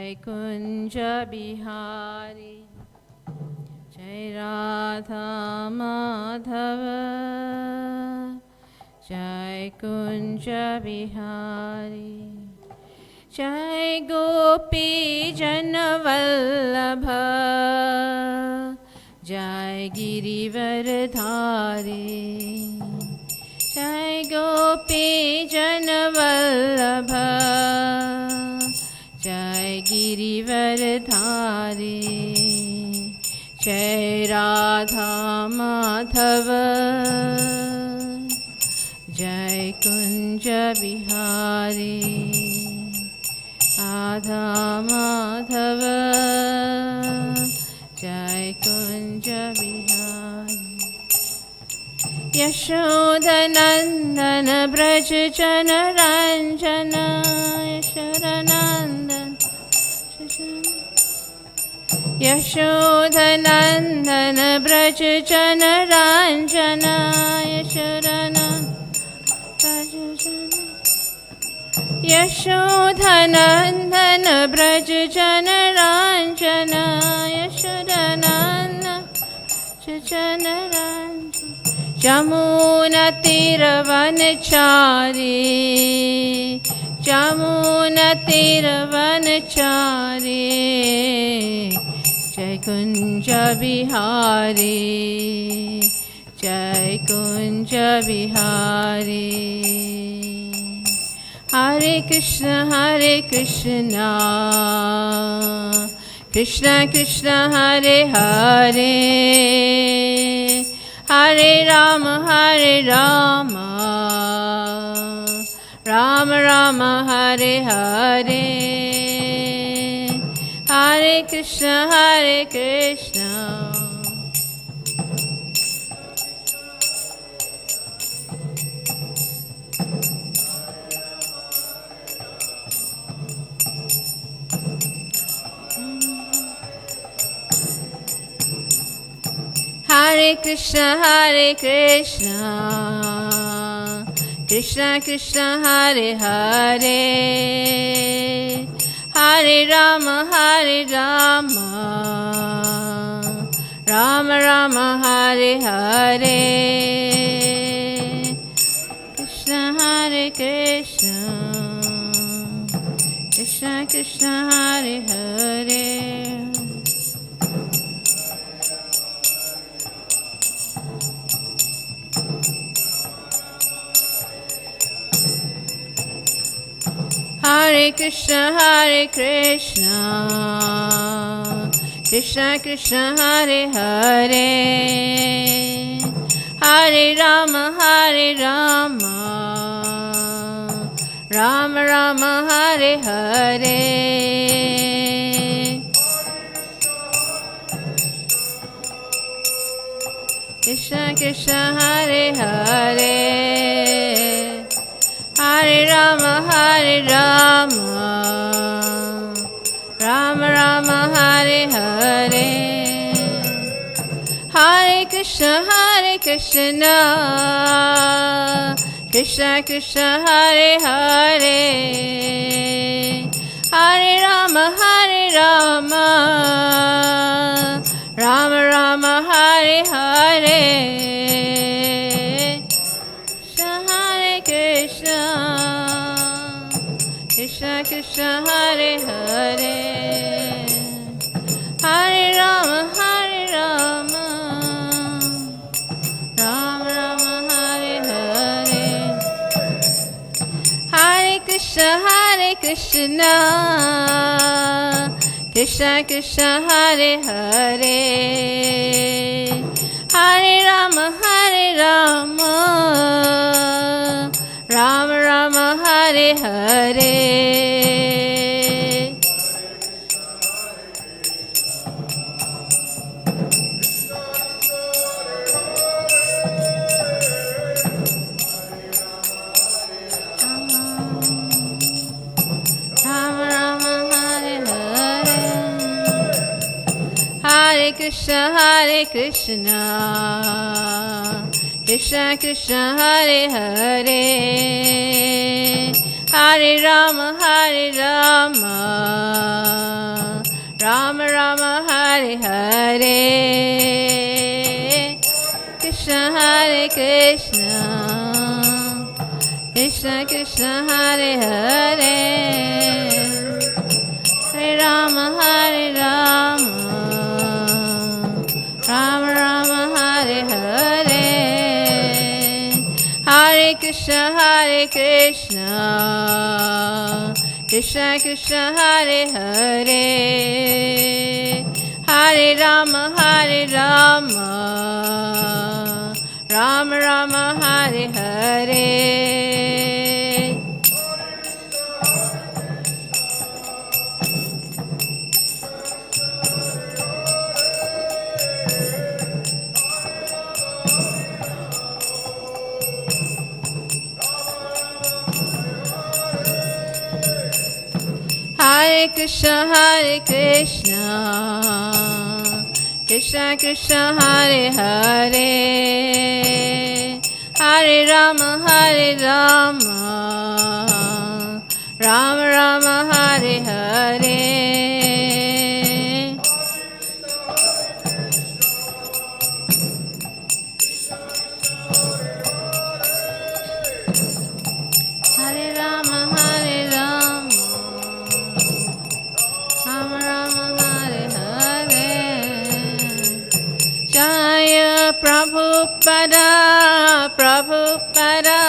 Jai Kunja Bihari, Jai Radha Madhava, Jai Kunja Bihari, Jai Gopi Janavallabha, Jai Girivardhari, Jai Gopi Janavallabha, Jai Girivardhari, Jai Radha Madhava, Jai Kunja Bihari, Radha Madhava, Jai Kunja Bihari. Yashodanandana Braj Jana Ranjana, Yashodanandana Yashodanandana Braj Jana Ranjana, Yashodanandana Braj Jana Ranjana, Yashodanandana Jana Ranjana, Jamuna Tiravanachari, Jamuna Tiravanachari, Jai Kunja Bihari, Jai Kunja Bihari. Hare Krishna, Krishna Krishna, Hare Hare, Hare Rama, Rama Rama, Hare Hare, Hare Krishna, Krishna. Hare Krishna, Krishna Krishna, Hare Hare, Hare Rama, Rama Rama, Hare Hare, Krishna Krishna, Krishna Krishna, Hare Hare. Hare Krishna, Krishna Krishna, Hare Hare, Hare Rama, Rama Rama, Hare Hare, Krishna Krishna, Hare Hare, Hare Rama, Rama Rama, Hare Hare, Hare Krishna, Krishna Krishna, Hare Hare, Hare Rama, Rama Rama, Hare Hare, Krishna Krishna, Hare Hare, Hare Rama, Rama Rama, Hare Hare, Hare Krishna, Krishna Krishna, Hare Hare, Hare Rama, Rama Rama, Hare Hare. Rama Rama, Hare Hare, Hare Krishna, Krishna Krishna, Hare Hare, Hare Rama, Rama Rama Hare Hare, Krishna Hare Krishna, Krishna Krishna Hare Hare, Hare Rama Hare Rama, Rama Rama Hare Hare, Hare Krishna Hare Krishna, Krishna Krishna Hare Hare, Hare Rama Hare Rama, Rama Rama Hare Hare. Hare Krishna Hare Krishna, Krishna Krishna Hare Hare, Hare Rama Hare Rama, Rama Rama Hare Hare. Hare Rama Hare Rama, Rama Rama Hare Hare. Jaya Prabhupada, Prabhupada,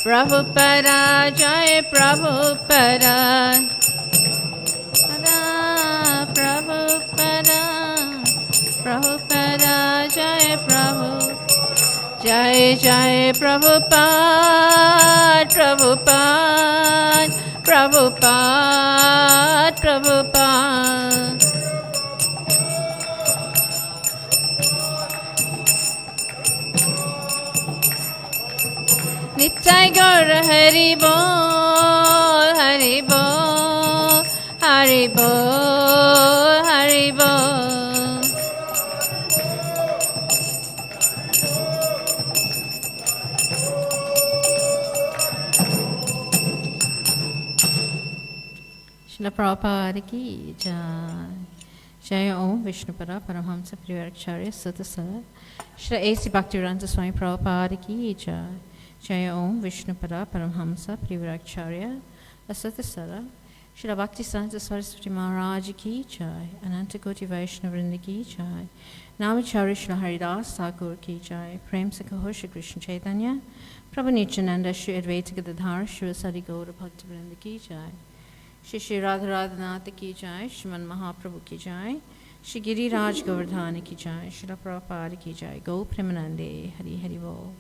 Prabhupada, Jaya Prabhupada, Prabhupada, Prabhupada, Jaya Prabhupada. Jai Jai Prabhupada, Prabhupada, Prabhupada, Prabhupada. Nittai Gaura Hari Bol, Hari Bol, Hari Bol, Hari Bol. Srila Prabhupada ki jai. Jaya Om Vishnupada Paramhamsa Privaracharya Satasara. Srila A.C. Bhaktivedanta Swami Prabhupada ki jai. Jaya Om Vishnupada Paramhamsa Privaracharya Satasara. Srila Bhaktisanta Saraswati Maharaj ki jai. Anantakoti Vaishnavrinda ki jai. Namacharya Srila Haridas Thakur ki jai. Prem Sakaho Shri Krishna Chaitanya. Prabhu Nityananda Shri Advaita Gadadhar Shri Sari Gaura Bhaktivinoda ki jai. Shri Shri Radharadhanath ki jai, Shriman Mahaprabhu ki jai, Shri Giriraj Govardhana ki jai, Srila Prabhupada ki jai, Go Premanande, Hari Hari Bol.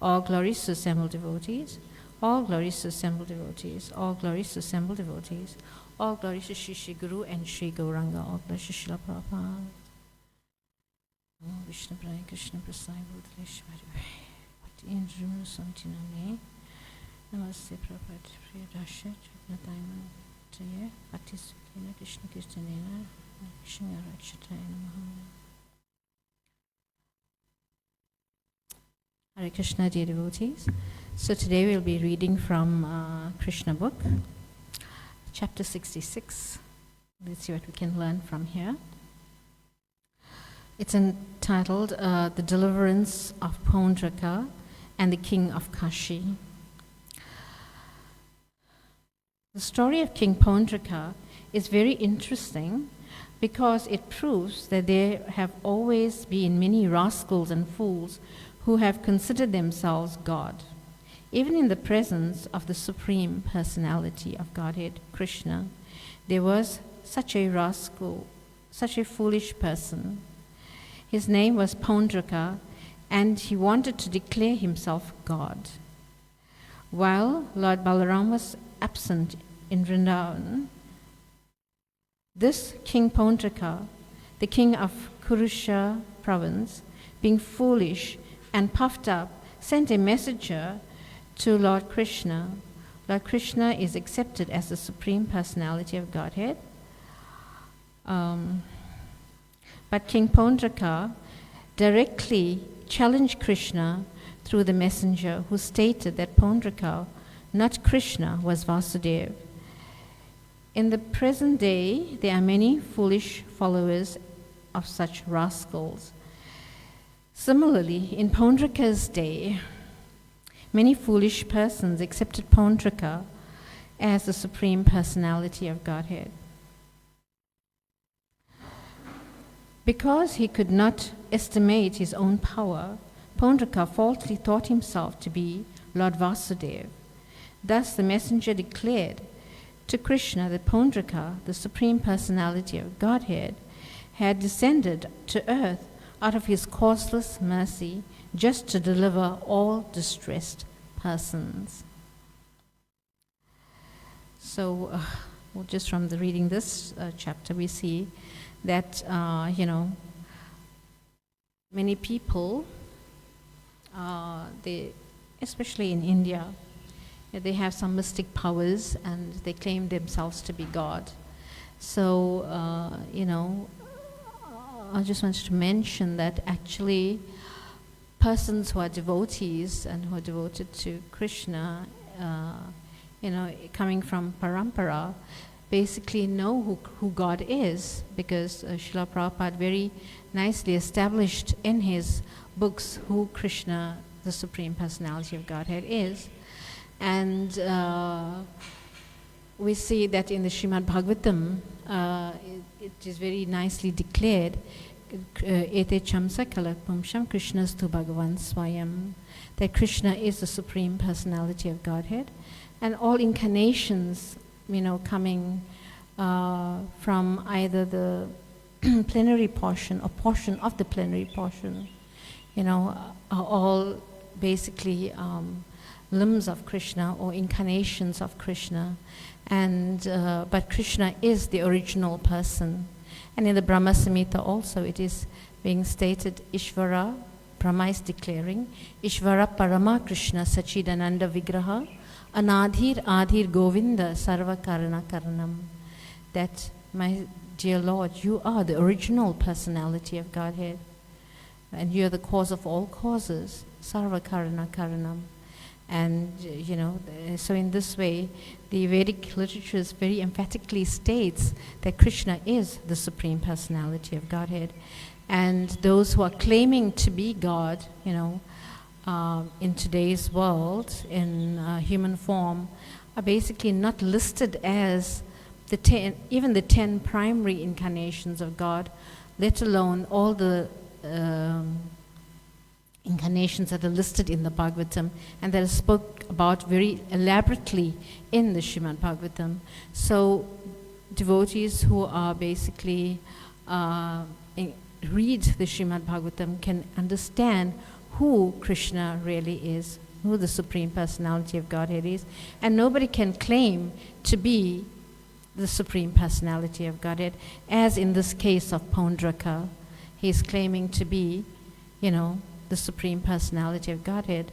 All glories to assembled devotees, all glories to assembled devotees, all glories to assembled devotees, all glories to Shri Shri Guru and Shri Gauranga, all glories to Srila Prabhupada. Vishnu Pray, Krishna Prasai, Buddheshwari, Bhakti Indra Santiname, Namaste Prabhupada, Priya Dasha, Jagannatayana. Bhakti Sukena Krishna Kirtanena Krishna Rakshitaya Namaha. Hare Krishna, dear devotees. So today we'll be reading from Krishna book, chapter 66. Let's see what we can learn from here. It's entitled The Deliverance of Pondraka and the King of Kashi. The story of King Pondraka is very interesting because it proves that there have always been many rascals and fools who have considered themselves God. Even in the presence of the Supreme Personality of Godhead, Krishna, there was such a rascal, such a foolish person. His name was Pondraka, and he wanted to declare himself God. While Lord Balaram was absent in Vrindavan, this King Pondraka, the king of Kurusha province, being foolish and puffed up, sent a messenger to Lord Krishna. Lord Krishna is accepted as the Supreme Personality of Godhead. But King Pondraka directly challenged Krishna through the messenger, who stated that Pondraka, not Krishna, was Vasudeva. In the present day, there are many foolish followers of such rascals. Similarly, in Paundraka's day, many foolish persons accepted Paundraka as the Supreme Personality of Godhead. Because he could not estimate his own power, Paundraka falsely thought himself to be Lord Vasudeva. Thus the messenger declared to Krishna that Paundraka, the Supreme Personality of Godhead, had descended to earth out of his causeless mercy just to deliver all distressed persons. So, just from reading this chapter, we see that, many people, especially in India, they have some mystic powers and they claim themselves to be God. So, I just wanted to mention that actually persons who are devotees and who are devoted to Krishna, coming from Parampara, basically know who God is, because Srila Prabhupada very nicely established in his books who Krishna, the Supreme Personality of Godhead, is. And we see that in the Srimad Bhagavatam, it is very nicely declared, Ete chamsa kalapumsham Krishnastu Bhagavan Swayam, that Krishna is the Supreme Personality of Godhead, and all incarnations, coming from either the plenary portion or portion of the plenary portion, are all basically limbs of Krishna or incarnations of Krishna, and but Krishna is the original person. And in the Brahma Samhita also it is being stated, Ishvara, Brahma is declaring, Ishvara Parama Krishna Sachidananda Vigraha Anadhir Adhir Govinda Sarva Karana Karanam, that, my dear Lord, you are the original personality of Godhead, and you are the cause of all causes, Sarva Karana Karanam. And, so in this way, the Vedic literature very emphatically states that Krishna is the Supreme Personality of Godhead. And those who are claiming to be God, in today's world, in human form, are basically not listed as even the 10 primary incarnations of God, let alone all the incarnations that are listed in the Bhagavatam and that are spoke about very elaborately in the Srimad Bhagavatam. So devotees who are basically read the Srimad Bhagavatam can understand who Krishna really is, who the Supreme Personality of Godhead is, and nobody can claim to be the Supreme Personality of Godhead, as in this case of Paundraka. He's claiming to be, the Supreme Personality of Godhead.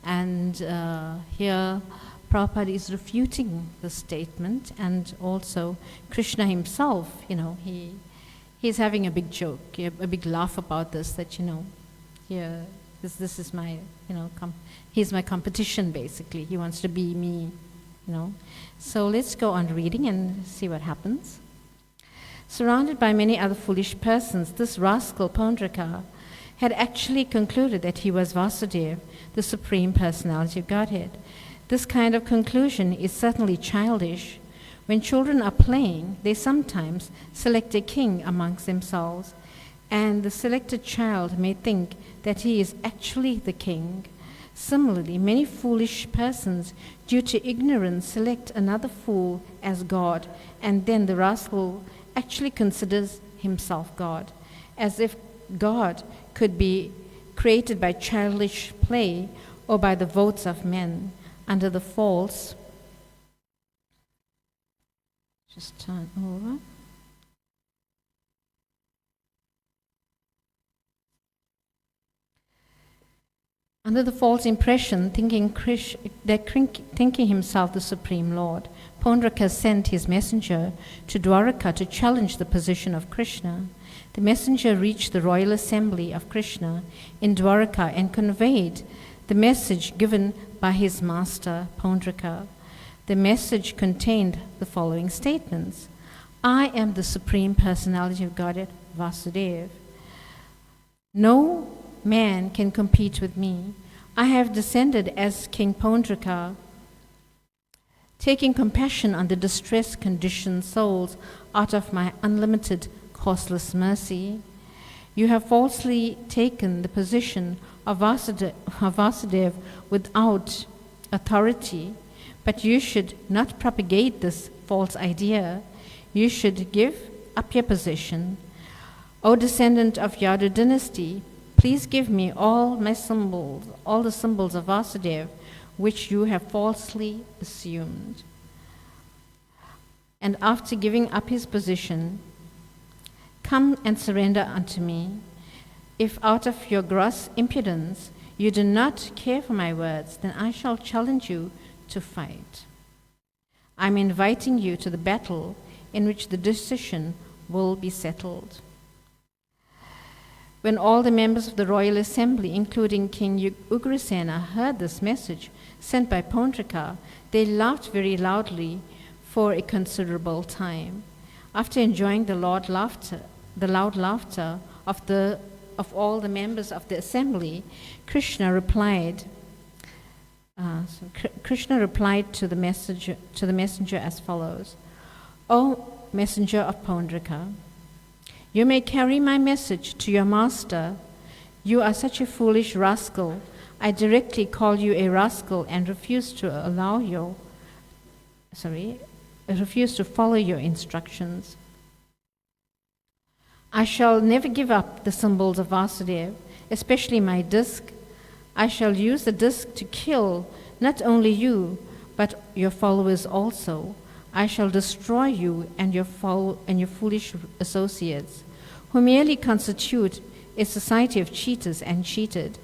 And here Prabhupada is refuting the statement, and also Krishna himself, he's having a big joke, a big laugh about this, that, this is my, he's my competition, basically. He wants to be me, So let's go on reading and see what happens. Surrounded by many other foolish persons, this rascal Paundraka had actually concluded that he was Vasudeva, the Supreme Personality of Godhead. This kind of conclusion is certainly childish. When children are playing, they sometimes select a king amongst themselves, and the selected child may think that he is actually the king. Similarly, many foolish persons, due to ignorance, select another fool as God, and then the rascal actually considers himself God, as if God could be created by childish play or by the votes of men under the false. Just turn over. Under the false impression, thinking himself the Supreme Lord, Paundraka sent his messenger to Dwaraka to challenge the position of Krishna. The messenger reached the royal assembly of Krishna in Dwaraka and conveyed the message given by his master, Paundraka. The message contained the following statements. I am the Supreme Personality of Godhead, Vasudeva. No man can compete with me. I have descended as King Pondraka, taking compassion on the distressed conditioned souls out of my unlimited causeless mercy. You have falsely taken the position of Vasudeva without authority, but you should not propagate this false idea. You should give up your position. O descendant of Yadu dynasty, please give me all my symbols, all the symbols of Vasudeva, which you have falsely assumed. And after giving up his position, come and surrender unto me. If out of your gross impudence you do not care for my words, then I shall challenge you to fight. I'm inviting you to the battle in which the decision will be settled. When all the members of the royal assembly, including King Ugrasena, heard this message sent by Pondraka, they laughed very loudly for a considerable time. After enjoying the loud laughter of all the members of the assembly, Krishna replied to the messenger as follows: O messenger of Pondraka, you may carry my message to your master. You are such a foolish rascal. I directly call you a rascal and refuse to follow your instructions. I shall never give up the symbols of Vasudeva, especially my disc. I shall use the disc to kill not only you, but your followers also. I shall destroy you and your foolish associates, who merely constitute a society of cheaters and cheated.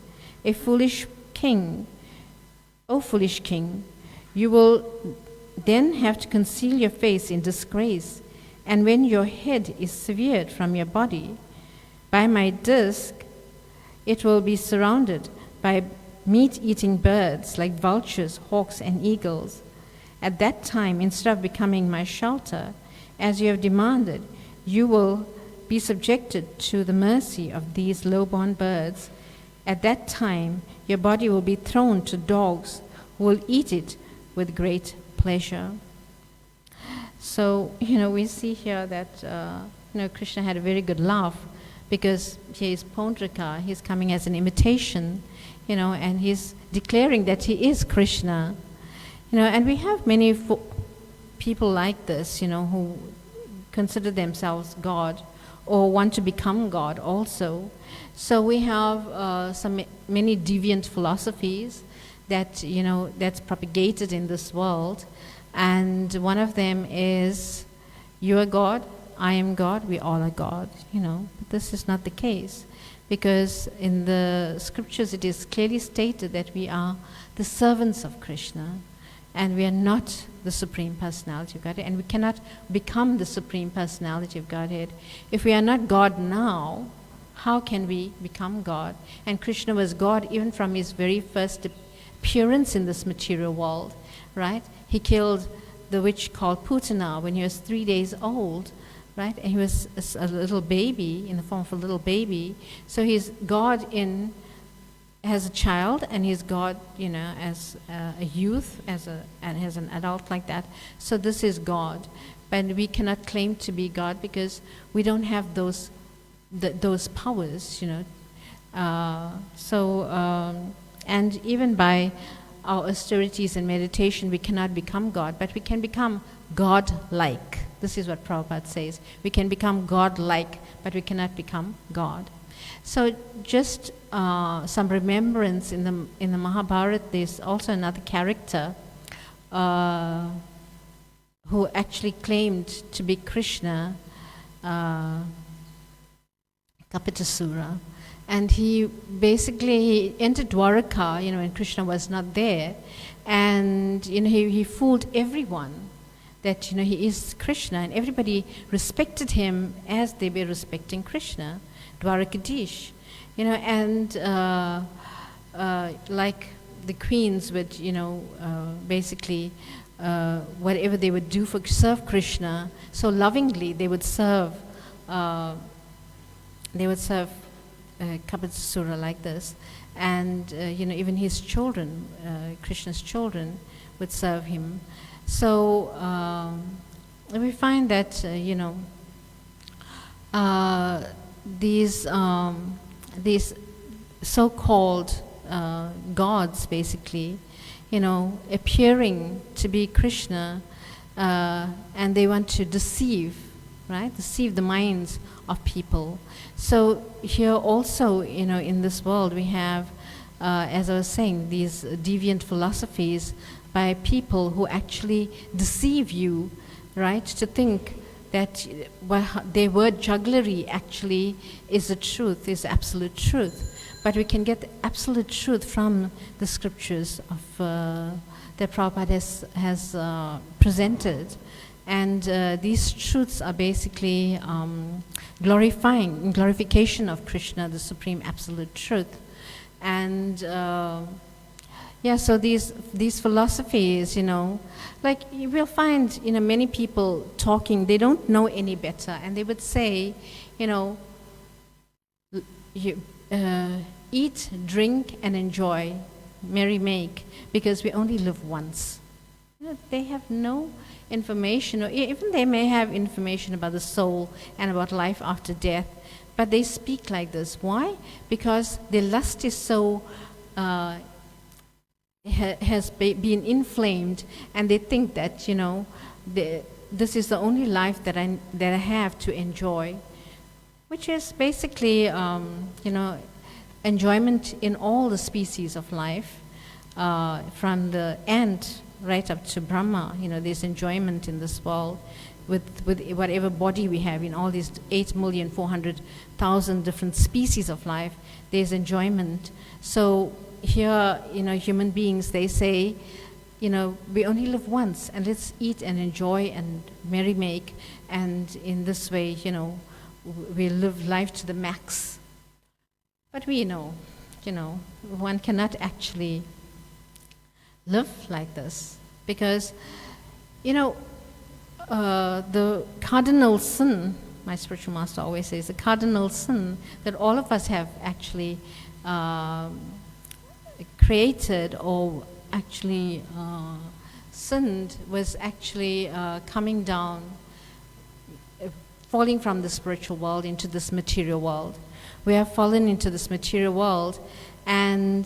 O foolish king, you will then have to conceal your face in disgrace, and when your head is severed from your body by my disc, it will be surrounded by meat-eating birds like vultures, hawks, and eagles. At that time, instead of becoming my shelter, as you have demanded, you will be subjected to the mercy of these low-born birds. At that time, your body will be thrown to dogs who will eat it with great pleasure. So, we see here that, Krishna had a very good laugh, because here is Pondraka, he's coming as an imitation, and he's declaring that he is Krishna. And we have many people like this, who consider themselves God or want to become God also. So we have many deviant philosophies that, that's propagated in this world. And one of them is, you are God, I am God, we all are God, But this is not the case, because in the scriptures it is clearly stated that we are the servants of Krishna, and we are not the Supreme Personality of Godhead, and we cannot become the Supreme Personality of Godhead. If we are not God now, how can we become God? And Krishna was God even from his very first appearance in this material world, right? He killed the witch called Putana when he was 3 days old, right? And he was a little baby, in the form of a little baby. So he's God as a child, and he's God, as a youth, and as an adult like that. So this is God. But we cannot claim to be God because we don't have those powers, and even by our austerities and meditation, we cannot become God, but we can become God-like. This is what Prabhupada says. We can become God-like, but we cannot become God. So just some remembrance in the Mahabharata, there's also another character who actually claimed to be Krishna, Kapitasura. And he basically entered Dwaraka, when Krishna was not there. And, he fooled everyone that, he is Krishna. And everybody respected him as they were respecting Krishna, Dwarakadish. Like the queens would, basically, whatever they would do for serve Krishna, so lovingly they would serve Kapasura like this, and even his children, Krishna's children, would serve him. So we find that these so-called gods, basically, appearing to be Krishna, and they want to deceive the minds of people. So here also, in this world we have, as I was saying, these deviant philosophies by people who actually deceive you, right, to think that their word jugglery actually is the truth, is absolute truth. But we can get the absolute truth from the scriptures of that Prabhupada has presented. And these truths are basically glorification of Krishna, the supreme absolute truth. And so these philosophies, like you will find, many people talking, they don't know any better, and they would say, eat, drink, and enjoy, merry make, because we only live once. They have no information, or even they may have information about the soul and about life after death, but they speak like this. Why? Because their lust is so has been inflamed, and they think that this is the only life that I have to enjoy, which is basically enjoyment in all the species of life, from the ant right up to Brahma. There's enjoyment in this world with whatever body we have, in all these 8,400,000 different species of life. There's enjoyment. So here, human beings, they say, we only live once, and let's eat and enjoy and merry make, and in this way, we live life to the max. But we know, one cannot actually live like this, because, the cardinal sin, my spiritual master always says, the cardinal sin that all of us have actually created or actually sinned was actually coming down, falling from the spiritual world into this material world. We have fallen into this material world, and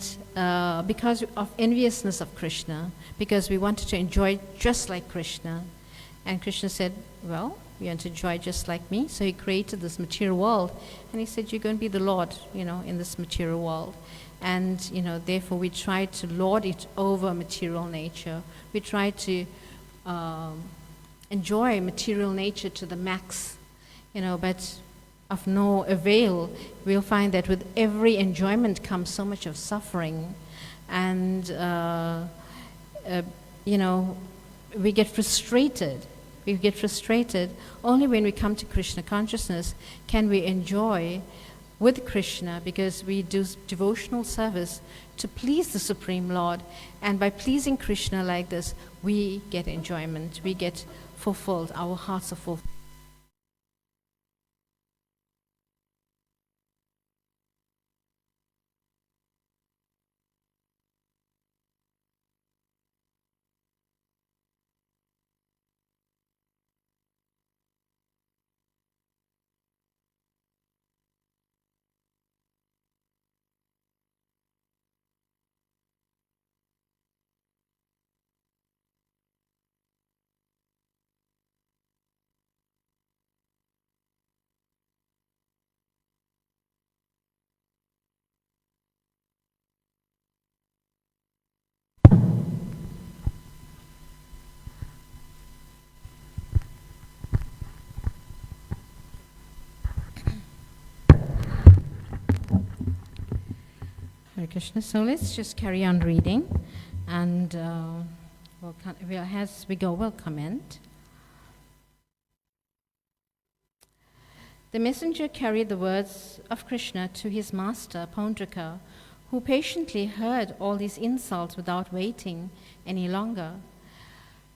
because of enviousness of Krishna, because we wanted to enjoy just like Krishna. And Krishna said, well, you want to enjoy just like me? So he created this material world, and he said, you're going to be the Lord, in this material world. And, therefore we try to lord it over material nature. We try to enjoy material nature to the max, but of no avail. We'll find that with every enjoyment comes so much of suffering. And, we get frustrated. We get frustrated. Only when we come to Krishna consciousness can we enjoy with Krishna, because we do devotional service to please the Supreme Lord. And by pleasing Krishna like this, we get enjoyment. We get fulfilled. Our hearts are fulfilled. Hare Krishna. So let's just carry on reading, and as we go, we'll comment. The messenger carried the words of Krishna to his master, Paundraka, who patiently heard all these insults without waiting any longer.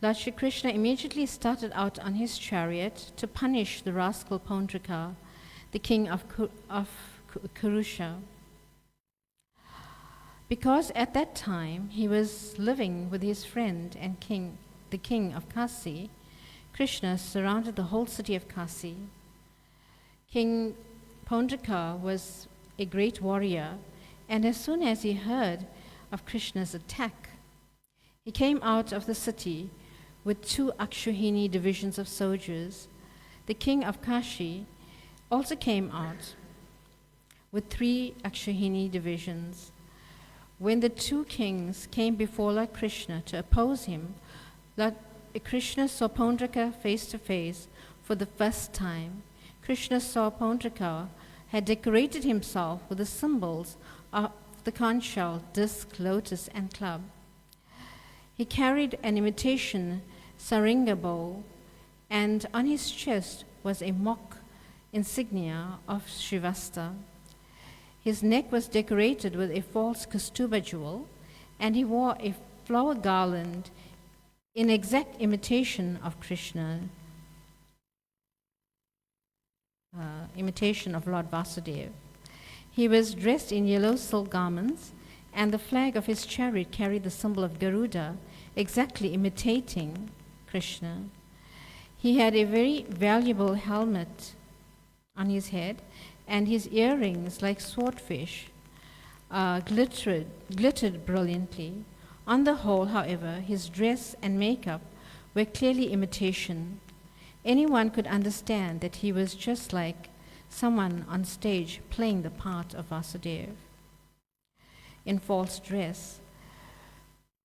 Lord Shri Krishna immediately started out on his chariot to punish the rascal Pundrika, the king of Kurusha. Because at that time he was living with his friend and the king of Kasi, Krishna surrounded the whole city of Kasi. King Pundrika was a great warrior, and as soon as he heard of Krishna's attack, he came out of the city with 2 Akshuhini divisions of soldiers. The king of Kashi also came out with 3 Akshuhini divisions. When the 2 kings came before Lord Krishna to oppose him, Lord Krishna saw Pundrika face to face for the first time. Krishna saw Pundrika had decorated himself with the symbols of the conch shell, disc, lotus, and club. He carried an imitation saringa bow, and on his chest was a mock insignia of Srivasta. His neck was decorated with a false kastuba jewel, and he wore a flower garland in exact imitation of Krishna, imitation of Lord Vasudeva. He was dressed in yellow silk garments, and the flag of his chariot carried the symbol of Garuda, exactly imitating Krishna. He had a very valuable helmet on his head, and his earrings, like swordfish, glittered brilliantly. On the whole, however, his dress and makeup were clearly imitation. Anyone could understand that he was just like someone on stage playing the part of Vasudeva in false dress.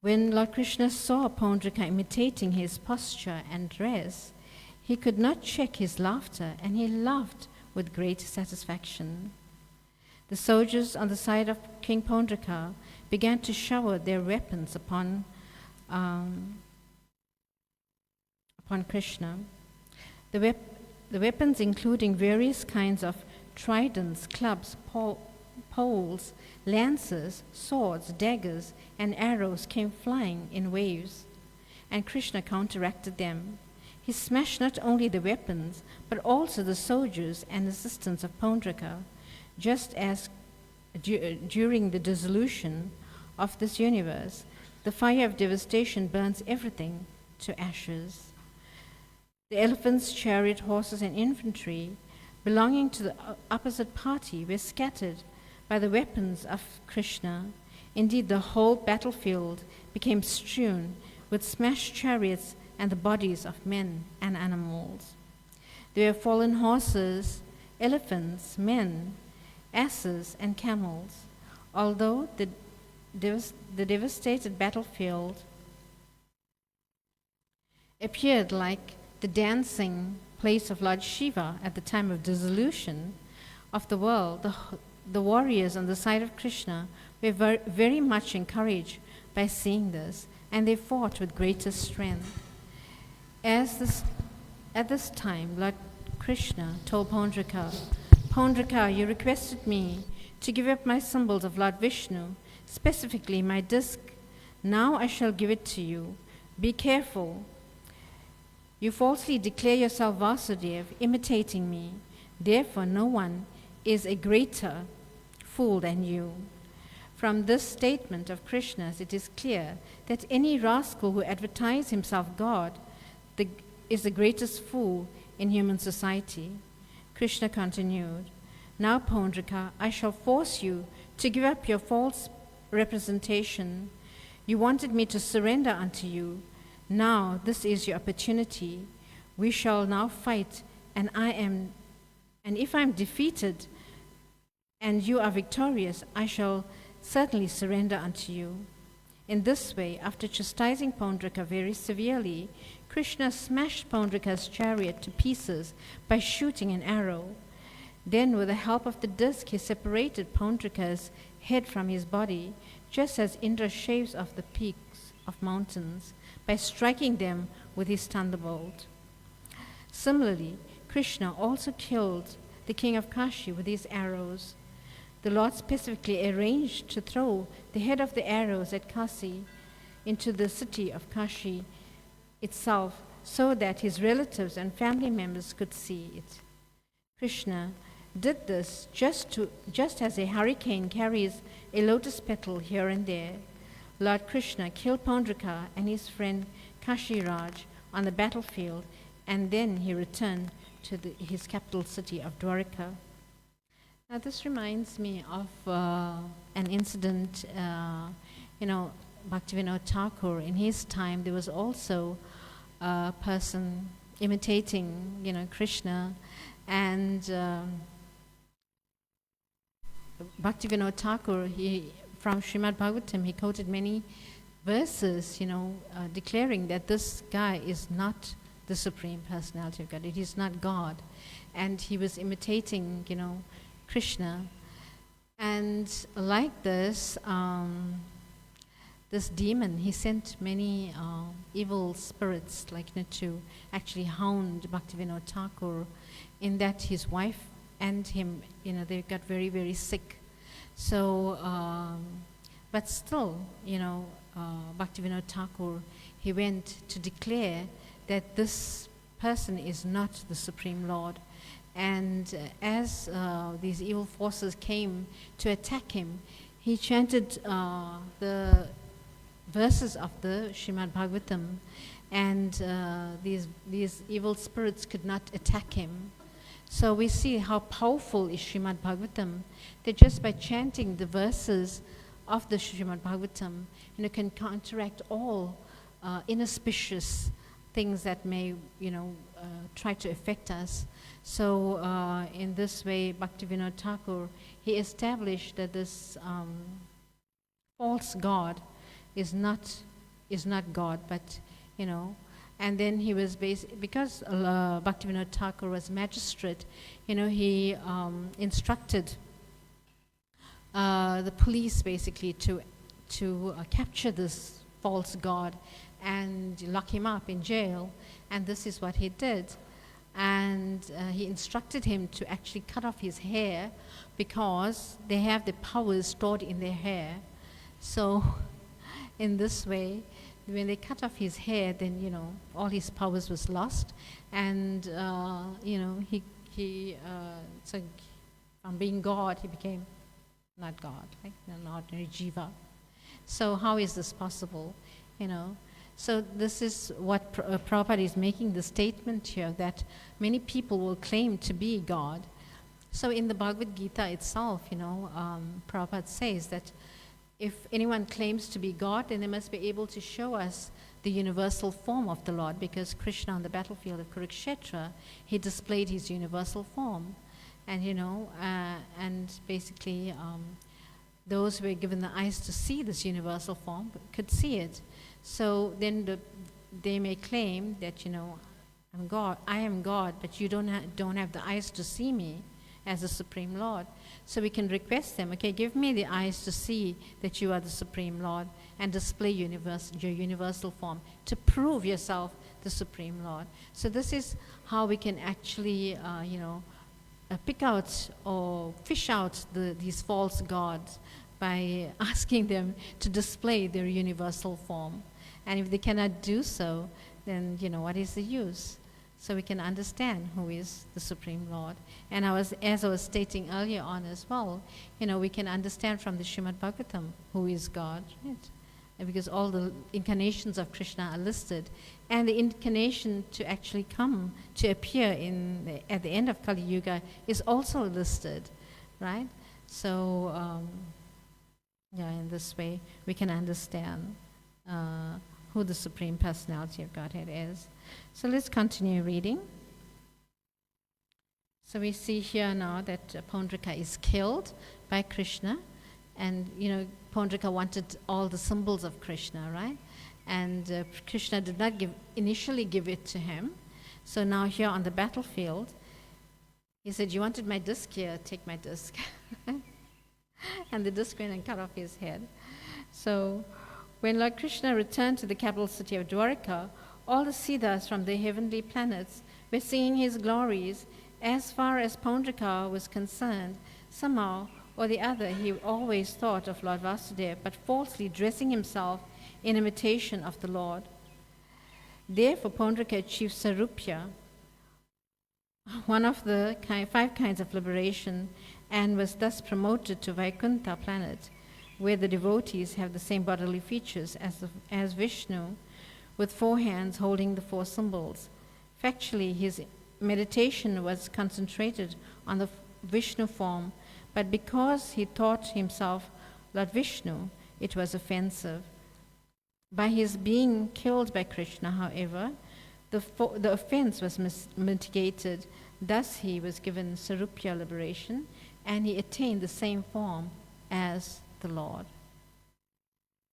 When Lord Krishna saw Pundrika imitating his posture and dress, he could not check his laughter, and he laughed with great satisfaction. The soldiers on the side of King Pundrika began to shower their weapons upon Krishna. The weapons, including various kinds of tridents, clubs, poles, lances, swords, daggers, and arrows, came flying in waves, and Krishna counteracted them. He smashed not only the weapons, but also the soldiers and assistants of Pundrika, just as during the dissolution of this universe, the fire of devastation burns everything to ashes. The elephants, chariot, horses, and infantry belonging to the opposite party were scattered by the weapons of Krishna. Indeed, the whole battlefield became strewn with smashed chariots and the bodies of men and animals. There were fallen horses, elephants, men, asses, and camels. Although the devastated battlefield appeared like the dancing place of Lord Shiva at the time of dissolution of the world, the warriors on the side of Krishna were very much encouraged by seeing this, and they fought with greater strength. At this time, Lord Krishna told Pundrika, "Pundrika, you requested me to give up my symbols of Lord Vishnu, specifically my disc. Now I shall give it to you. Be careful. You falsely declare yourself Vasudeva, imitating me. Therefore, no one is a greater fool than you." From this statement of Krishna's, it is clear that any rascal who advertises himself God is the greatest fool in human society. Krishna continued, "Now, Pundrika, I shall force you to give up your false representation. You wanted me to surrender unto you. Now this is your opportunity. We shall now fight, and if I am defeated and you are victorious, I shall certainly surrender unto you." In this way, after chastising Pundrika very severely, Krishna smashed Pundrika's chariot to pieces by shooting an arrow. Then, with the help of the disc, he separated Pundrika's head from his body, just as Indra shaves off the peaks of mountains by striking them with his thunderbolt. Similarly, Krishna also killed the king of Kashi with his arrows. the Lord specifically arranged to throw the head of the arrows at Kashi into the city of Kashi itself so that his relatives and family members could see it. Krishna did this just as a hurricane carries a lotus petal here and there. Lord Krishna killed Paundraka and his friend Kashiraj on the battlefield, and then he returned to his capital city of Dwarka. Now this reminds me of an incident, Bhaktivinoda Thakur, in his time there was also a person imitating, Krishna, and Bhaktivinoda Thakur, from Srimad Bhagavatam, he quoted many verses, declaring that this guy is not the Supreme Personality of God. It is not God. And he was imitating, Krishna. And like this, this demon, he sent many evil spirits to actually hound Bhaktivinoda Thakur, in that his wife and him, they got very, very sick. So, but still, Bhaktivinoda Thakur, he went to declare that this person is not the Supreme Lord. And as these evil forces came to attack him, he chanted the verses of the Srimad Bhagavatam, and these evil spirits could not attack him. So we see how powerful is Srimad Bhagavatam, that just by chanting the verses of the Srimad Bhagavatam, can counteract all inauspicious things that may, try to affect us. So in this way, Bhaktivinoda Thakur, he established that this false God is not God, but, and then he was because Bhaktivinoda Thakur was magistrate, he instructed the police basically to capture this false god and lock him up in jail, and this is what he did. And he instructed him to actually cut off his hair, because they have the powers stored in their hair. So in this way, when they cut off his hair, then all his powers was lost, and so from being God, he became not God, like an ordinary jiva. So how is this possible? So this is what Prabhupada is making the statement here, that many people will claim to be God. So in the Bhagavad Gita itself, Prabhupada says that if anyone claims to be God, then they must be able to show us the universal form of the Lord, because Krishna on the battlefield of Kurukshetra, he displayed his universal form. And, and basically those who were given the eyes to see this universal form could see it. So then they may claim that, I'm God, I am God, but you don't have the eyes to see me as the Supreme Lord. So we can request them, okay, give me the eyes to see that you are the Supreme Lord, and display your universal form to prove yourself the Supreme Lord. So this is how we can actually, pick out or fish out these false gods, by asking them to display their universal form. And if they cannot do so, then, what is the use? So we can understand who is the Supreme Lord. And as I was stating earlier on as well, we can understand from the Srimad Bhagavatam who is God, right? Because all the incarnations of Krishna are listed, and the incarnation to actually come to appear at the end of Kali Yuga is also listed, right? So in this way we can understand who the Supreme Personality of Godhead is. So let's continue reading. So we see here now that Paundraka is killed by Krishna, and Paundraka wanted all the symbols of Krishna, right? And Krishna did not initially give it to him. So now here on the battlefield, he said, "You wanted my disc? Here, take my disc." And the disc went and cut off his head. So when Lord Krishna returned to the capital city of Dwarka, all the Siddhas from the heavenly planets were singing his glories. As far as Paundraka was concerned, somehow or the other, he always thought of Lord Vasudeva, but falsely dressing himself in imitation of the Lord. Therefore, Pondraka achieved Sarupya, one of the 5 kinds of liberation, and was thus promoted to Vaikuntha planet, where the devotees have the same bodily features as Vishnu, with 4 hands holding the 4 symbols. Factually, his meditation was concentrated on the Vishnu form, but because he thought himself Lord Vishnu, it was offensive. By his being killed by Krishna, however, the offense was mitigated. Thus he was given Sarupya liberation, and he attained the same form as the Lord.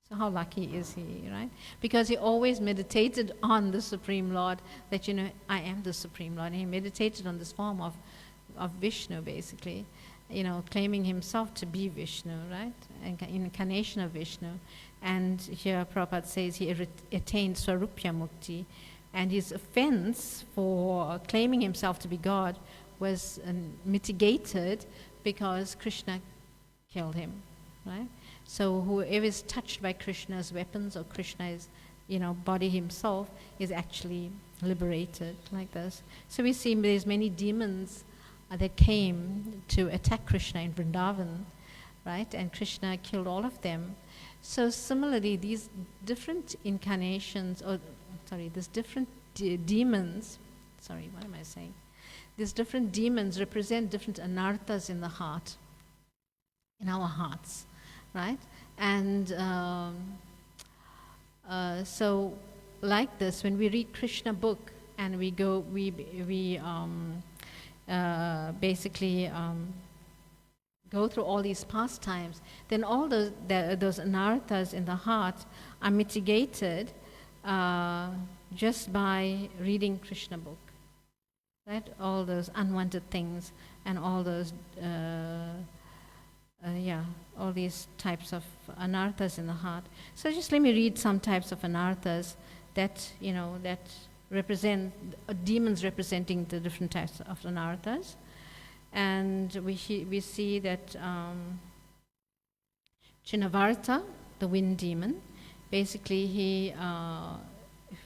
So how lucky is he, right? Because he always meditated on the Supreme Lord, that, I am the Supreme Lord. And he meditated on this form of Vishnu, basically, claiming himself to be Vishnu, right? Incarnation of Vishnu. And here Prabhupada says he attained Swarupya Mukti, and his offense for claiming himself to be God was mitigated because Krishna killed him, right? So whoever is touched by Krishna's weapons or Krishna's, body himself is actually liberated like this. So we see there's many demons that came to attack Krishna in Vrindavan, right? And Krishna killed all of them. So similarly, these different incarnations, these different demons, These different demons represent different anarthas in the heart, in our hearts, right? And so like this, when we read Krishna book and we basically go through all these pastimes, then all those anarthas in the heart are mitigated just by reading Krishna book, right? All those unwanted things and all those, all these types of anarthas in the heart. So just let me read some types of anarthas that, that represent, demons representing the different types of anarthas. And we see that Chinavarta, the wind demon, basically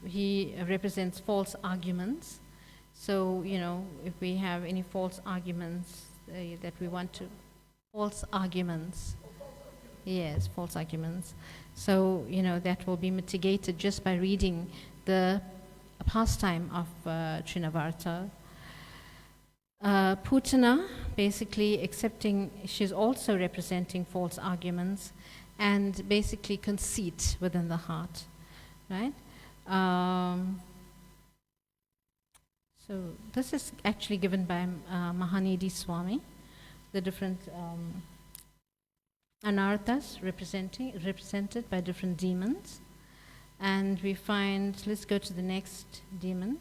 he represents false arguments. So, if we have any false arguments that we want to, false arguments. Yes, false arguments. So, that will be mitigated just by reading the pastime of Trinavarta. Putana, basically she's also representing false arguments and basically conceit within the heart, right? So this is actually given by Mahanidhi Swami, the different anarthas represented by different demons. And we find, let's go to the next demon,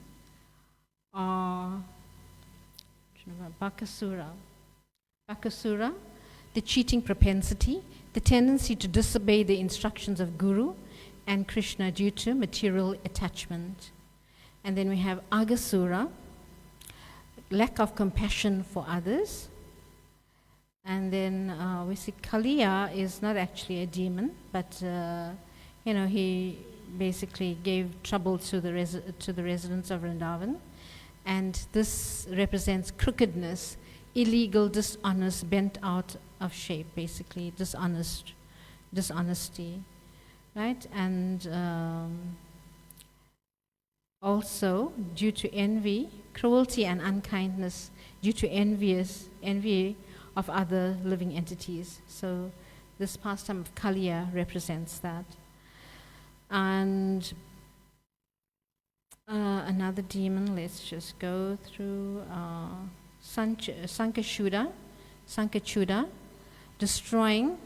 Bakasura. Bakasura, the cheating propensity, the tendency to disobey the instructions of Guru and Krishna due to material attachment. And then we have Agasura, lack of compassion for others. And then we see Kaliya is not actually a demon, but he basically gave trouble to the residents of Vrindavan. And this represents crookedness, illegal, dishonest, bent out of shape, basically, dishonesty, right? And also, due to envy, cruelty and unkindness, due to envy of other living entities. So this pastime of Kaliya represents that. And another demon, let's just go through Sankachuda, destroying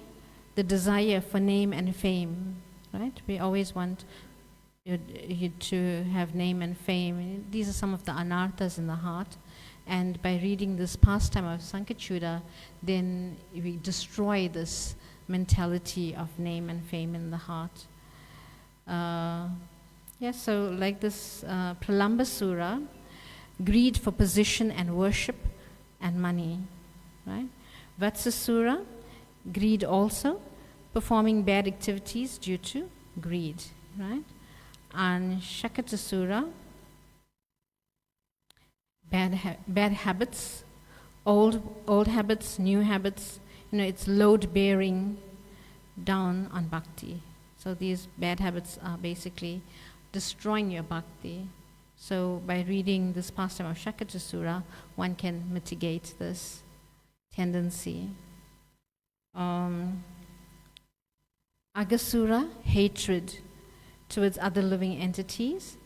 the desire for name and fame, right? We always want you to have name and fame. These are some of the anarthas in the heart. And by reading this pastime of Sankachuda, then we destroy this mentality of name and fame in the heart. So like this Pralambasura, greed for position and worship and money, right? Vatsasura, greed also, performing bad activities due to greed, right? And Shakatasura, bad habits, old habits, new habits. It's load bearing down on bhakti. So these bad habits are basically destroying your bhakti. So by reading this pastime of Shakatasura, one can mitigate this tendency. Agasura, hatred towards other living entities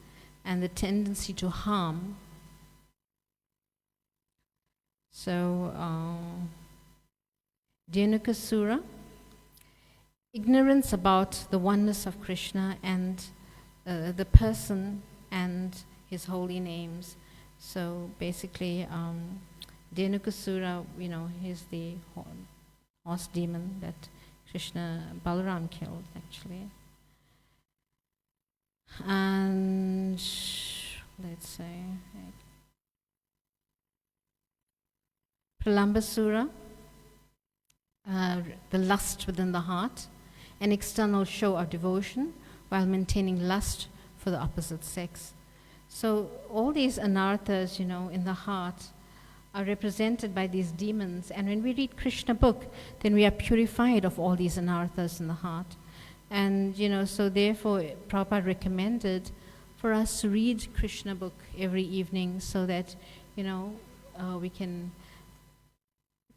and the tendency to harm. So, Dhenukasura, ignorance about the oneness of Krishna and the person and his holy names. So basically, Dhenukasura, he's the horse demon that Krishna Balaram killed, actually. And let's say Pralambasura, the lust within the heart, an external show of devotion while maintaining lust for the opposite sex. So all these anarthas, in the heart are represented by these demons. And when we read Krishna book, then we are purified of all these anarthas in the heart. And, so therefore, Prabhupada recommended for us to read Krishna book every evening so that, we can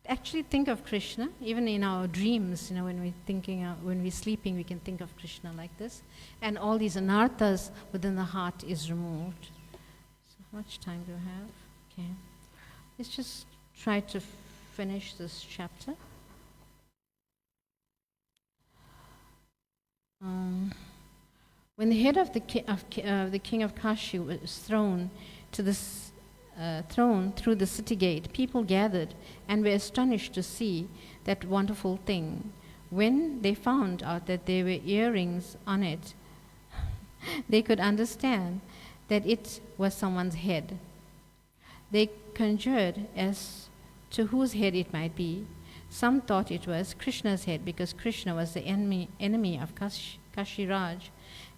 actually think of Krishna. Even in our dreams, when we're sleeping, we can think of Krishna like this. And all these anarthas within the heart is removed. So how much time do we have? Okay. Let's just try to finish this chapter. When the head of the king of Kashi was thrown through the city gate, people gathered and were astonished to see that wonderful thing. When they found out that there were earrings on it, they could understand that it was someone's head. They conjured as to whose head it might be. Some thought it was Krishna's head because Krishna was the enemy of Kashi Raj,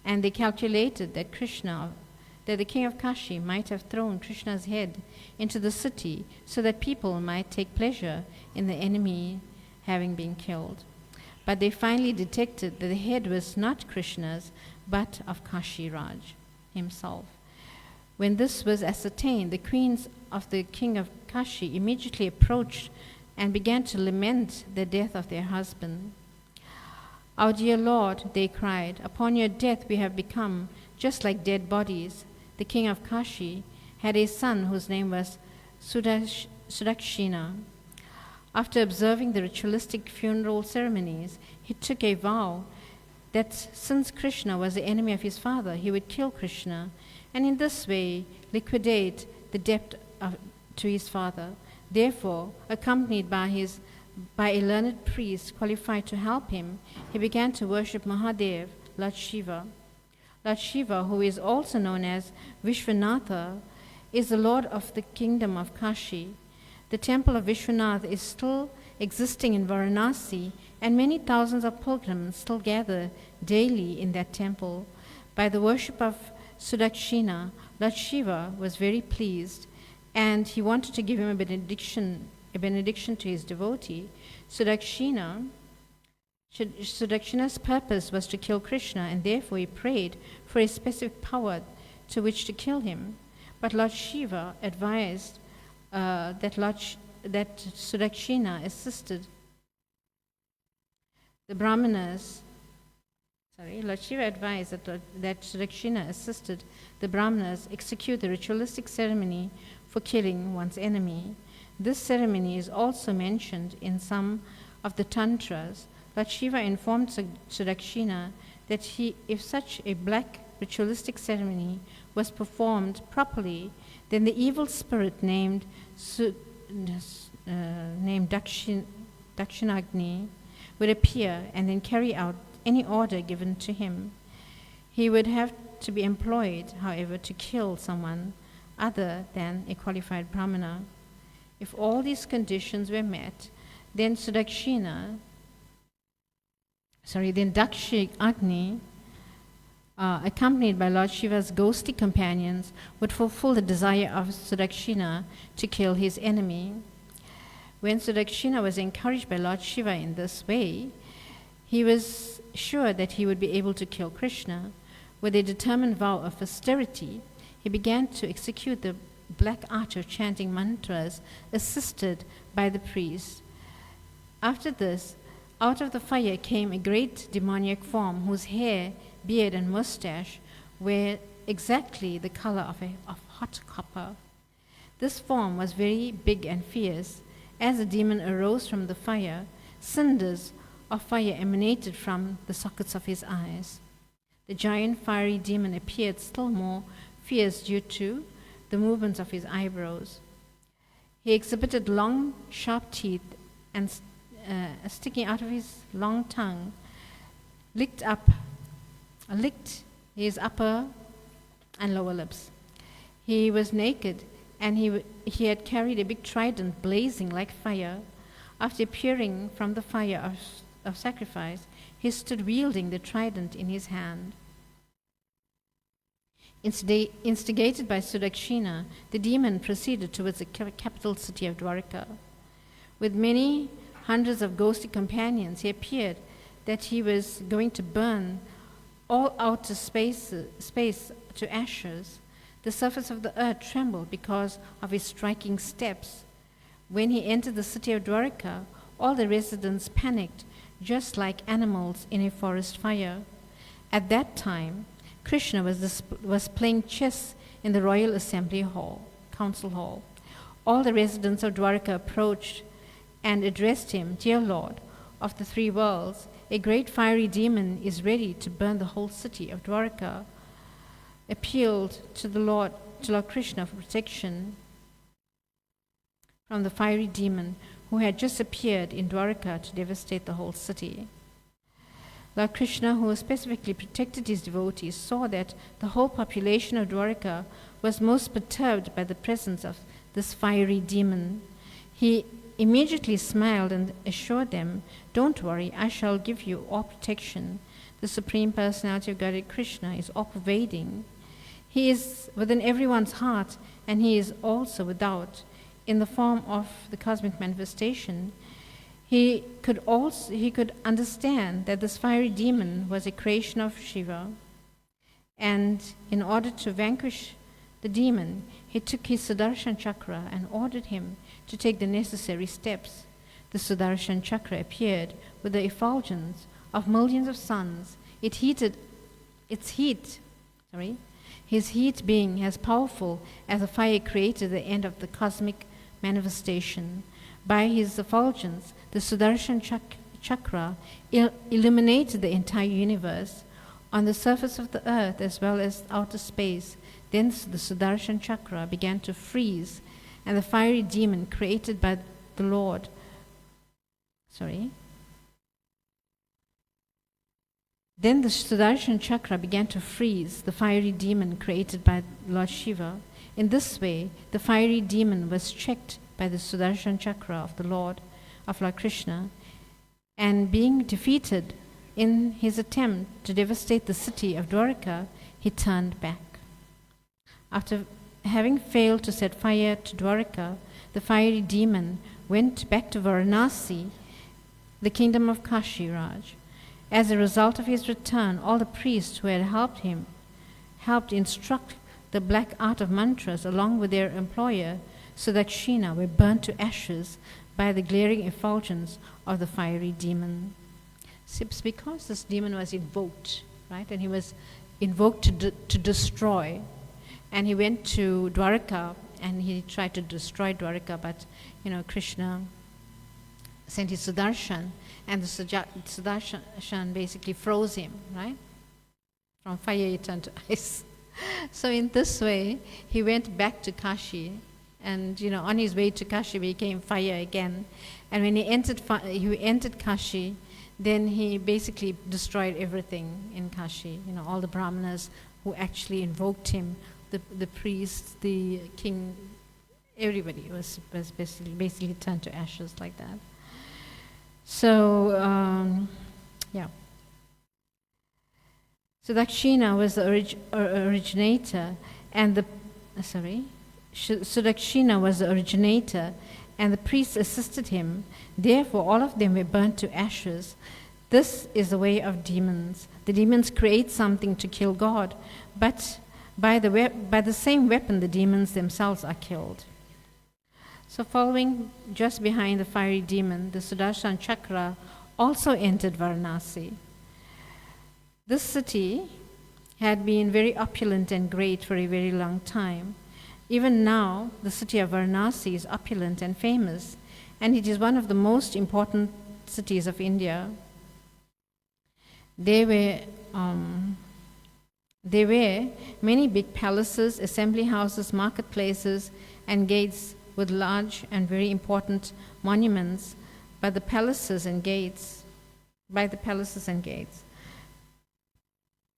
and they calculated that the king of Kashi might have thrown Krishna's head into the city so that people might take pleasure in the enemy having been killed. But they finally detected that the head was not Krishna's, but of Kashi Raj himself. When this was ascertained, the queens of the king of Kashi immediately approached and began to lament the death of their husband. "Our dear Lord," they cried, "upon your death we have become just like dead bodies." The king of Kashi had a son whose name was Sudakshina. After observing the ritualistic funeral ceremonies, he took a vow that since Krishna was the enemy of his father, he would kill Krishna, and in this way liquidate the debt to his father. Therefore, accompanied by a learned priest qualified to help him, he began to worship Mahadev, Lord Shiva. Lord Shiva, who is also known as Vishwanatha, is the Lord of the kingdom of Kashi. The temple of Vishwanath is still existing in Varanasi, and many thousands of pilgrims still gather daily in that temple. By the worship of Sudakshina, Lord Shiva was very pleased, and he wanted to give him a benediction to his devotee. Sudakshina's purpose was to kill Krishna, and therefore he prayed for a specific power to which to kill him. But Lord Shiva advised that Sudakshina assisted the Brahmanas. Lord Shiva advised that Sudakshina assisted the Brahmanas execute the ritualistic ceremony for killing one's enemy. This ceremony is also mentioned in some of the tantras. Lord Shiva informed Sudakshina that if such a black ritualistic ceremony was performed properly, then the evil spirit named Dakshinagni would appear and then carry out any order given to him. He would have to be employed, however, to kill someone other than a qualified Brahmana. If all these conditions were met, then Sudakshina Then Dakshi Agni, accompanied by Lord Shiva's ghostly companions, would fulfill the desire of Sudakshina to kill his enemy. When Sudakshina was encouraged by Lord Shiva in this way, he was sure that he would be able to kill Krishna. With a determined vow of austerity, he began to execute the black art of chanting mantras, assisted by the priest. After this, out of the fire came a great demoniac form whose hair, beard, and mustache were exactly the color of hot copper. This form was very big and fierce. As the demon arose from the fire, cinders of fire emanated from the sockets of his eyes. The giant fiery demon appeared still more fierce due to the movements of his eyebrows. He exhibited long, sharp teeth and sticking out of his long tongue, licked his upper and lower lips. He was naked, and he had carried a big trident blazing like fire. After appearing from the fire of sacrifice, he stood wielding the trident in his hand. Instigated by Sudakshina, the demon proceeded towards the capital city of Dwarka. With many hundreds of ghostly companions, he appeared that he was going to burn all outer space to ashes. The surface of the earth trembled because of his striking steps. When he entered the city of Dwarka, all the residents panicked, just like animals in a forest fire. At that time, Krishna was playing chess in the royal assembly hall, council hall. All the residents of Dwarka approached and addressed him, "Dear Lord of the three worlds, a great fiery demon is ready to burn the whole city of Dwarka." Appealed to Lord Krishna for protection from the fiery demon who had just appeared in Dwarka to devastate the whole city. Lord Krishna, who specifically protected his devotees, saw that the whole population of Dwarka was most perturbed by the presence of this fiery demon. He immediately smiled and assured them, "Don't worry, I shall give you all protection. The Supreme Personality of Godhead Krishna is all-pervading. He is within everyone's heart, and he is also without, in the form of the cosmic manifestation." He could understand that this fiery demon was a creation of Shiva, and in order to vanquish the demon, he took his Sudarshan Chakra and ordered him to take the necessary steps. The Sudarshan Chakra appeared with the effulgence of millions of suns. His heat being as powerful as the fire created at the end of the cosmic manifestation. By his effulgence, the Sudarshan Chakra illuminated the entire universe on the surface of the earth as well as outer space. Then the Sudarshan Chakra began to freeze, and the fiery demon created by the Lord. Then the Sudarshan Chakra began to freeze the fiery demon created by Lord Shiva. In this way, the fiery demon was checked by the Sudarshan Chakra of Lord Krishna, and being defeated in his attempt to devastate the city of Dwarka, he turned back. After having failed to set fire to Dwarka, the fiery demon went back to Varanasi, the kingdom of Kashi Raj. As a result of his return, all the priests who had helped instruct the black art of mantras along with their employer, Sudakshina, were burnt to ashes by the glaring effulgence of the fiery demon. It's because this demon was invoked, right? And he was invoked to destroy. And he went to Dwarka and he tried to destroy Dwarka, but Krishna sent his Sudarshan, and the Sudarshan basically froze him, right? From fire he turned to ice. So in this way, he went back to Kashi, and on his way to Kashi became fire again. And when he entered Kashi, then he basically destroyed everything in Kashi. All the brahmanas who actually invoked him, the priests, the king, everybody was basically turned to ashes like that. So, Sudakshina was the originator, and the Sudakshina was the originator, and the priests assisted him. Therefore, all of them were burnt to ashes. This is the way of demons. The demons create something to kill God, but by the same weapon, the demons themselves are killed. So following just behind the fiery demon, the Sudarshan Chakra also entered Varanasi. This city had been very opulent and great for a very long time. Even now, the city of Varanasi is opulent and famous, and it is one of the most important cities of India. There were many big palaces, assembly houses, marketplaces, and gates with large and very important monuments by the palaces and gates.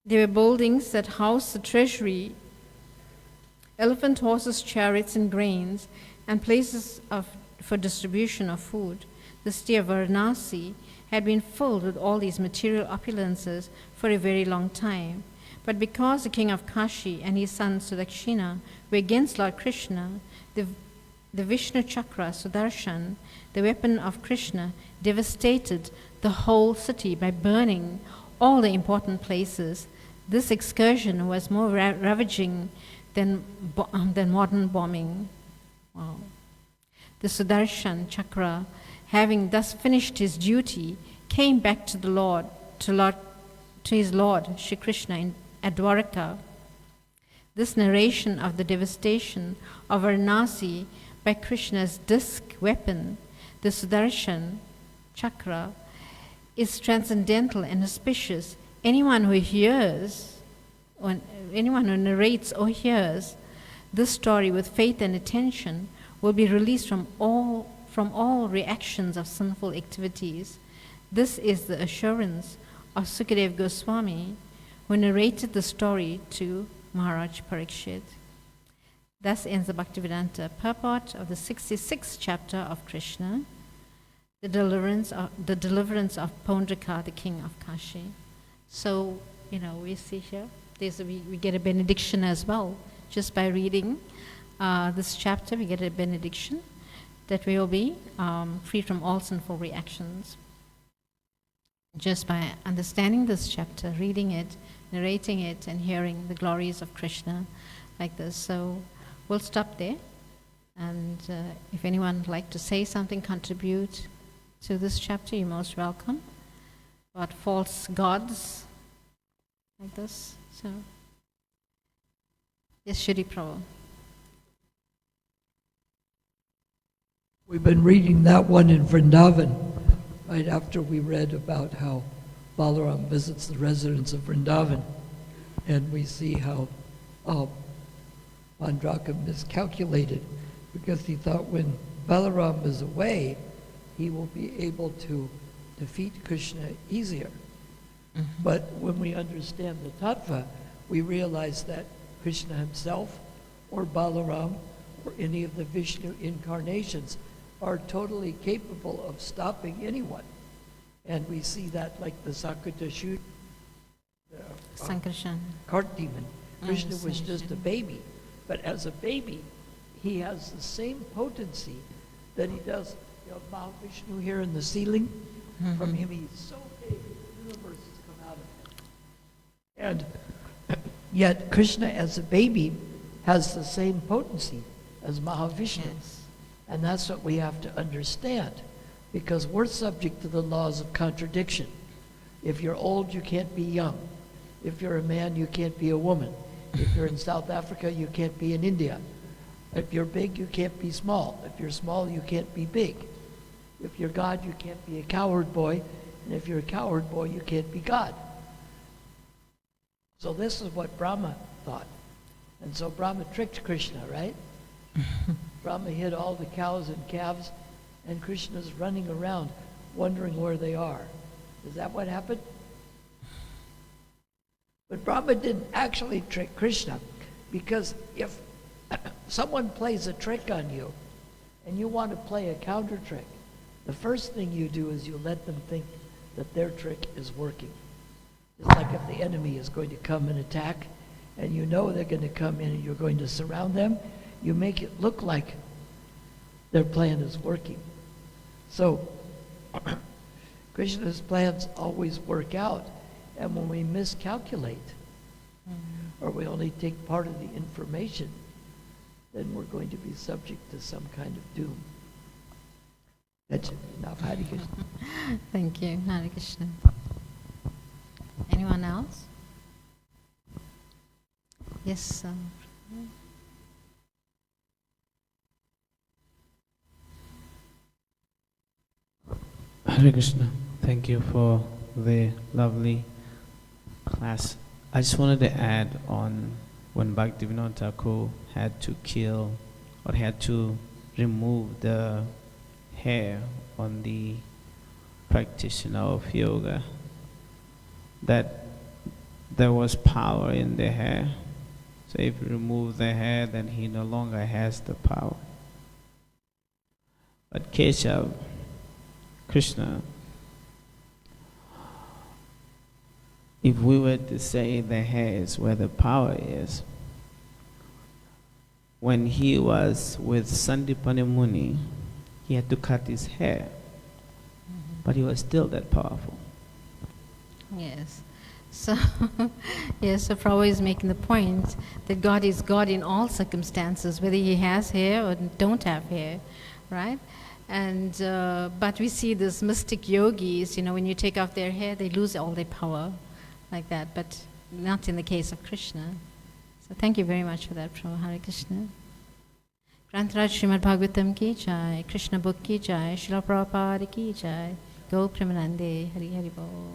There were buildings that housed the treasury, elephant horses, chariots, and grains, and places for distribution of food. The city of Varanasi had been filled with all these material opulences for a very long time. But because the king of Kashi and his son Sudakshina were against Lord Krishna, the Vishnu Chakra, Sudarshan, the weapon of Krishna, devastated the whole city by burning all the important places. This excursion was more ravaging than modern bombing. Wow. The Sudarshan Chakra, having thus finished his duty, came back to his Lord, Shri Krishna, at Dwaraka. This narration of the devastation of Varanasi by Krishna's disc weapon, the Sudarshan Chakra, is transcendental and auspicious. Anyone who narrates or hears this story with faith and attention will be released from all reactions of sinful activities. This is the assurance of Sukadeva Goswami, who narrated the story to Maharaj Parikshit. Thus ends the Bhaktivedanta purport of the 66th chapter of Krishna, the deliverance of Pondraka, the king of Kashi. So, we see here, we get a benediction as well. Just by reading this chapter, we get a benediction that we will be free from all sinful reactions. Just by understanding this chapter, reading it, narrating it, and hearing the glories of Krishna like this. So we'll stop there. And if anyone would like to say something, contribute to this chapter, you're most welcome. About false gods, like this. So, yes, Shri Prabhu. We've been reading that one in Vrindavan, right after we read about how Balaram visits the residents of Vrindavan, and we see how Mandraka miscalculated, because he thought when Balaram is away, he will be able to defeat Krishna easier. Mm-hmm. But when we understand the tattva, we realize that Krishna himself, or Balaram, or any of the Vishnu incarnations are totally capable of stopping anyone. And we see that like the Sakatashut, Sankarshan, cart demon. Krishna was just a baby, but as a baby, he has the same potency that he does. Mahavishnu here in the ceiling, mm-hmm. From him he's so big, the universe has come out of him. And yet Krishna as a baby has the same potency as Mahavishnu. Yes. And that's what we have to understand, because we're subject to the laws of contradiction. If you're old, you can't be young. If you're a man, you can't be a woman. If you're in South Africa, you can't be in India. If you're big, you can't be small. If you're small, you can't be big. If you're God, you can't be a coward boy. And if you're a coward boy, you can't be God. So this is what Brahma thought. And so Brahma tricked Krishna, right? Brahma hid all the cows and calves, and Krishna's running around wondering where they are. Is that what happened? But Brahma didn't actually trick Krishna, because if someone plays a trick on you and you want to play a counter trick, the first thing you do is you let them think that their trick is working. It's like if the enemy is going to come and attack, and you know they're going to come in and you're going to surround them, you make it look like their plan is working. So, Krishna's plans always work out, and when we miscalculate, or we only take part of the information, then we're going to be subject to some kind of doom. That's enough. Hare Krishna. Thank you. Hare Krishna. Anyone else? Yes. Hare Krishna. Thank you for the lovely class. I just wanted to add on when Bhaktivinoda Thakur had to kill or had to remove the hair on the practitioner of yoga, that there was power in the hair. So if you remove the hair, then he no longer has the power. But Keshav, Krishna, if we were to say the hair is where the power is, when he was with Sandipani Muni, he had to cut his hair, but he was still that powerful. Yes. So, yes, so Prabhupada is making the point that God is God in all circumstances, whether he has hair or don't have hair, right? And but we see these mystic yogis, when you take off their hair, they lose all their power, like that. But not in the case of Krishna. So thank you very much for that, Prabhupada. Hare Krishna. Grantaraj Srimad Bhagavatam ki jai, Krishna book ki jai, Srila Prabhupada ki jai, Go Premanande, Hari Hari Bol.